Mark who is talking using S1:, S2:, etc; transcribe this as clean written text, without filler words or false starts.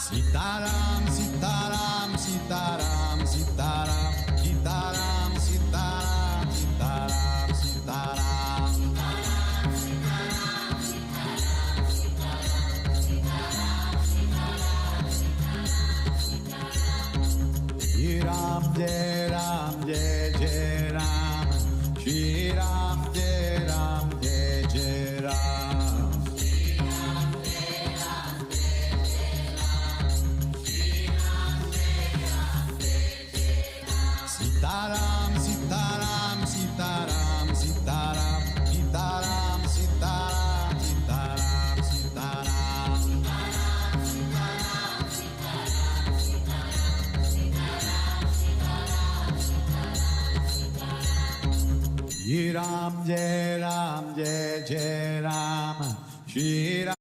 S1: Sitaram, Sitaram, Sitaram, Sitaram, Sitaram, Sitaram, Sitaram, Sitaram. Shri Ram, Jai Ram, Jai Jai Ram. Shri Ram, Jai Ram, Jai Jai Ram. Sitaram, Sitaram, Sitaram, Sitaram, Sitaram, Sitaram, Sitaram, Sitaram. Shri Ram, Jai Ram, Jai Jai Ram. Shri Ram.